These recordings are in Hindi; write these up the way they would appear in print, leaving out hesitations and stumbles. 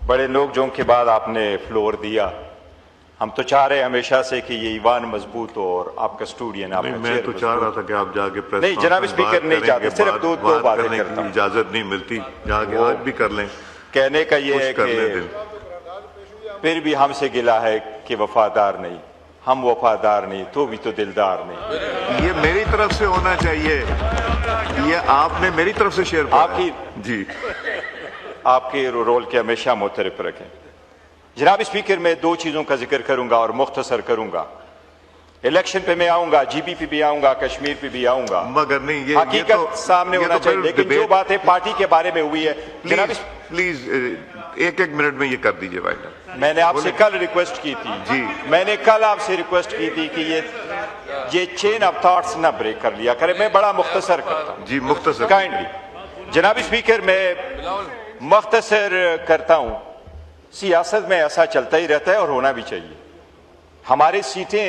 बड़े नोक-झोंक के बाद आपने फ्लोर दिया। हम तो चाह रहे हमेशा से कि ये ईवान मजबूत हो और आप कस्टोडियन आप। मैं तो चाह रहा था कि आप जाके प्रेस नहीं जनाब स्पीकर नहीं चाहते, सिर्फ दो बातें करता हूं। इजाजत नहीं मिलती, जाके आज भी कर लें। कहने का ये है कि फिर भी हमसे गिला है कि वफादार नहीं, हम वफादार नहीं तो भी तो दिलदार नहीं। ये मेरी तरफ से होना चाहिए, ये आपने मेरी तरफ से शेयर आपकी जी आपके रोल के हमेशा मुतरफ रखें। जनाब स्पीकर मैं दो चीजों का जिक्र करूंगा और मुख्तसर करूंगा। इलेक्शन पे मैं आऊंगा, जीबी पे भी आऊंगा, कश्मीर पे भी आऊंगा, मगर नहीं ये हकीकत तो, सामने होना चाहिए। लेकिन जो बातें पार्टी के बारे में हुई है जनाब प्लीज एक मिनट में ये कर दीजिए भाई। मैंने आपसे कल रिक्वेस्ट की थी जी, मैंने कल आपसे रिक्वेस्ट की थी कि ये चेन ऑफ थॉट्स ना ब्रेक कर लिया करे। मैं बड़ा मुख्तसर करता हूं जी, मुख्तसर काइंडली। जनाब स्पीकर मैं मुख्तसर करता हूं। सियासत में ऐसा चलता ही रहता है और होना भी चाहिए। हमारी सीटें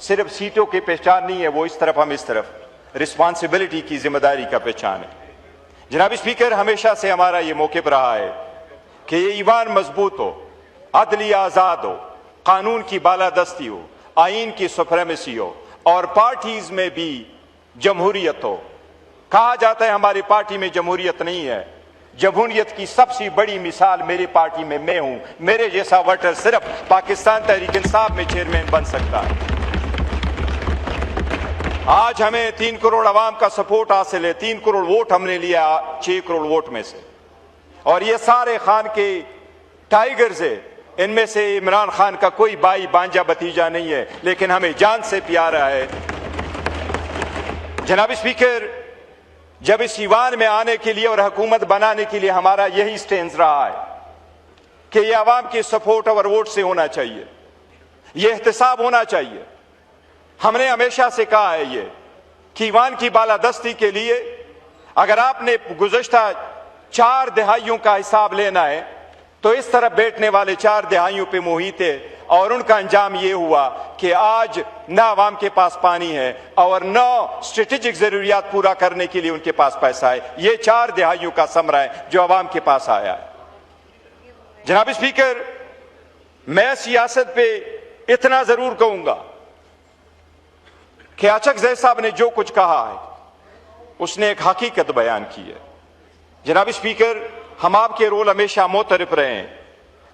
सिर्फ सीटों की पहचान नहीं है, वो इस तरफ हम इस तरफ रिस्पॉन्सिबिलिटी की जिम्मेदारी का पहचान है। जनाब स्पीकर हमेशा से हमारा ये मौक़िफ़ रहा है कि ये ईवान मजबूत हो, अदलिया आज़ाद हो, कानून की बालादस्ती हो, आइन की सुप्रीमेसी हो और पार्टीज में भी जमहूरियत हो। कहा जाता है हमारी पार्टी में जमहूरियत नहीं है। जमहूरियत की सबसे बड़ी मिसाल मेरी पार्टी में मैं हूं। मेरे जैसा वोटर सिर्फ पाकिस्तान तहरीक इंसाफ में चेयरमैन बन सकता है। आज हमें 3 करोड़ अवाम का सपोर्ट हासिल है। 3 करोड़ वोट हमने लिया 6 करोड़ वोट में से, और ये सारे खान के टाइगर्स है। इनमें से इमरान खान का कोई भाई बांजा भतीजा नहीं है, लेकिन हमें जान से प्यारा है। जनाब स्पीकर जब इस ईवान में आने के लिए और हुकूमत बनाने के लिए हमारा यही स्टेंस रहा है कि ये अवाम की सपोर्ट और वोट से होना चाहिए, ये एहतसाब होना चाहिए। हमने हमेशा से कहा है ये कि ईवान की बालादस्ती के लिए अगर आपने गुज़श्ता 4 दहाइयों का हिसाब लेना है तो इस तरफ बैठने वाले 4 दहाइयों पे मुहित है, और उनका अंजाम ये हुआ कि आज न आवाम के पास पानी है और न स्ट्रेटेजिक जरूरियात पूरा करने के लिए उनके पास पैसा है। ये 4 दहाइयों का समरा है जो आवाम के पास आया है। जनाब स्पीकर मैं सियासत पे इतना जरूर कहूंगा कि अचकज़ई साहब ने जो कुछ कहा है उसने एक हकीकत बयान की है। जनाब स्पीकर हम आपके रोल हमेशा मोतरफ रहे हैं,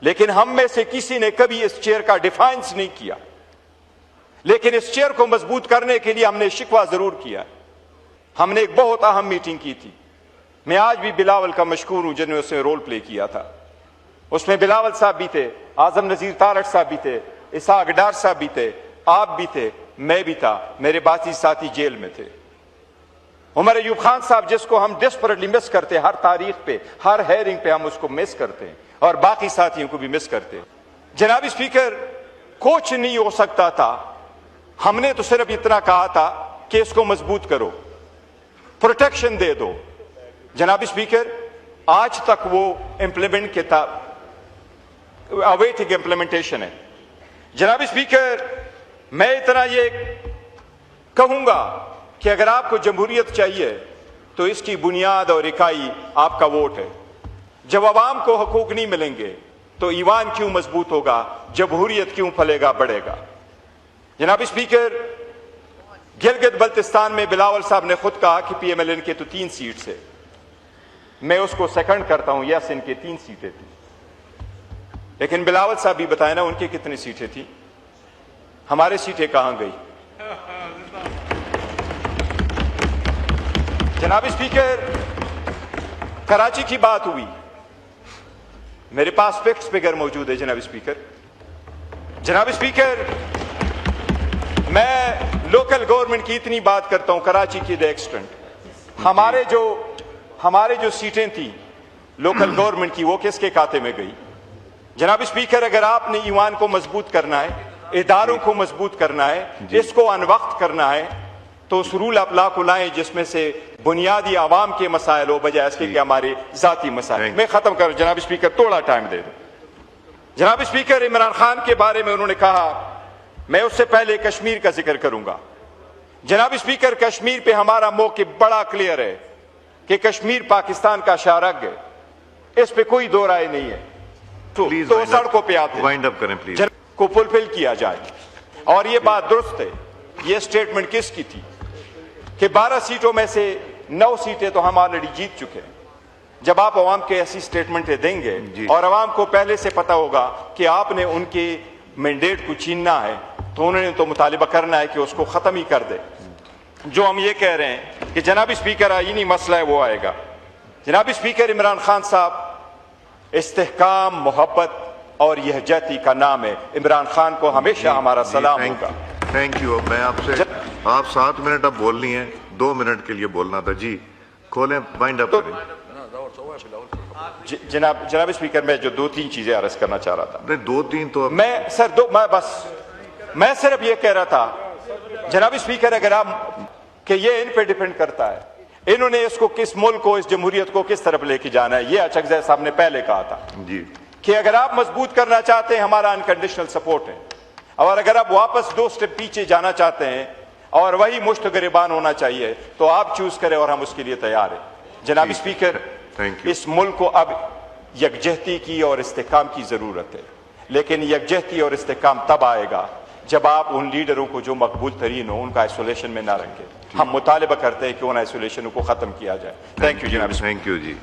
लेकिन हम में से किसी ने कभी इस चेयर का डिफाइंस नहीं किया। लेकिन इस चेयर को मजबूत करने के लिए हमने शिकवा जरूर किया। हमने एक बहुत अहम मीटिंग की थी। मैं आज भी बिलावल का मशकूर हूं जिन्होंने उसमें रोल प्ले किया था। उसमें बिलावल साहब भी थे, आजम नजीर तारड़ साहब भी थे, इसाक डार साहब भी थे, आप भी थे, मैं भी था, मेरे बाकी साथी जेल में थे। उमर अयूब खान साहब जिसको हम डेस्परेटली मिस करते हैं, हर तारीख पे हर हेयरिंग पे हम उसको मिस करते हैं, और बाकी साथियों को भी मिस करते हैं। जनाब स्पीकर कुछ नहीं हो सकता था, हमने तो सिर्फ इतना कहा था कि इसको मजबूत करो, प्रोटेक्शन दे दो। जनाब स्पीकर आज तक वो इंप्लीमेंट के था, अवेटिंग इंप्लीमेंटेशन है। जनाब स्पीकर मैं इतना ये कहूंगा कि अगर आपको जमहूरियत चाहिए तो इसकी बुनियाद और इकाई आपका वोट है। जब अवाम को हकूक नहीं मिलेंगे तो ईवान क्यों मजबूत होगा, जमहूरियत क्यों फलेगा बढ़ेगा। जनाब स्पीकर गिलगित बल्तिस्तान में बिलावल साहब ने खुद कहा कि PMLN के तो 3 सीट है। मैं उसको सेकंड करता हूं, यस इनके 3 सीटें थी, लेकिन बिलावल साहब भी बताए ना उनकी कितनी सीटें थी, हमारी सीटें कहां गई। जनाब स्पीकर कराची की बात हुई, मेरे पास फैक्ट्स फिगर मौजूद है। जनाब स्पीकर मैं लोकल गवर्नमेंट की इतनी बात करता हूं कराची की द एक्सटेंट, हमारे जो सीटें थी लोकल गवर्नमेंट की वो किसके खाते में गई। जनाब स्पीकर अगर आपने ईवान को मजबूत करना है, इदारों को मजबूत करना है, इसको अनवक्त करना है, तो उस रूल ऑफ लॉ को लाएं जिसमें से बुनियादी आवाम के मसाइल हो बजाय इसके कि हमारे जाती मसाइल। मैं खत्म कर जनाब स्पीकर, थोड़ा टाइम दे दो। जनाब स्पीकर इमरान खान के बारे में उन्होंने कहा, मैं उससे पहले कश्मीर का जिक्र करूंगा। जनाब स्पीकर कश्मीर पे हमारा मौक़िफ़ बड़ा क्लियर है कि कश्मीर पाकिस्तान का शाहरग है, इस पे कोई दो राय नहीं है। प्लीज तो सड़कों पे आते वाइंड अप करें प्लीज। को फुलफिल किया जाए। और ये बात दुरुस्त है, ये स्टेटमेंट किसकी थी कि 12 सीटों में से 9 सीटें तो हम ऑलरेडी जीत चुके हैं। जब आप अवाम के ऐसी स्टेटमेंटें देंगे और अवाम को पहले से पता होगा कि आपने उनके मैंडेट को छीनना है, तो उन्होंने तो मुतालिबा करना है कि उसको ख़त्म ही कर दे। जो हम ये कह रहे हैं कि जनाब स्पीकर आईनी मसला है वो आएगा। जनाब स्पीकर, इमरान खान साहब, इस्तेहकाम, मोहब्बत और यहजती का नाम है। इमरान खान को हमेशा हमारा सलाम होगा। Thank you. मैं आपसे आप 7 मिनट अब बोलनी है, 2 मिनट के लिए बोलना था जी। खोलें, वाइंड अप करें। जनाब स्पीकर, मैं जो 2-3 चीजें अर्ज करना चाह रहा था। नहीं, 2-3 तो मैं सिर्फ ये कह रहा था जनाब स्पीकर, अगर आप कि ये इन पे डिपेंड करता है, इन्होंने इसको किस मुल्क को, इस जमहूरियत को किस तरफ लेके जाना है। ये अचकज़ई साहब ने पहले कहा था जी कि अगर आप मजबूत करना चाहते हैं, हमारा अनकंडीशनल सपोर्ट है, और अगर आप वापस 2 स्टेप पीछे जाना चाहते हैं और वही मुश्त गिरबान होना चाहिए, तो आप चूज करें और हम उसके लिए तैयार हैं। जनाब स्पीकर, इस मुल्क को अब यकजहती की और इस्तेहकाम की जरूरत है, लेकिन यकजहती और इस्तेहकाम तब आएगा जब आप उन लीडरों को जो मकबूल तरीन हो उनका आइसोलेशन में ना रखें। हम मुतालिबा करते हैं कि उन आइसोलेशन को खत्म किया जाए। थैंक यू जनाब। Thank you ji.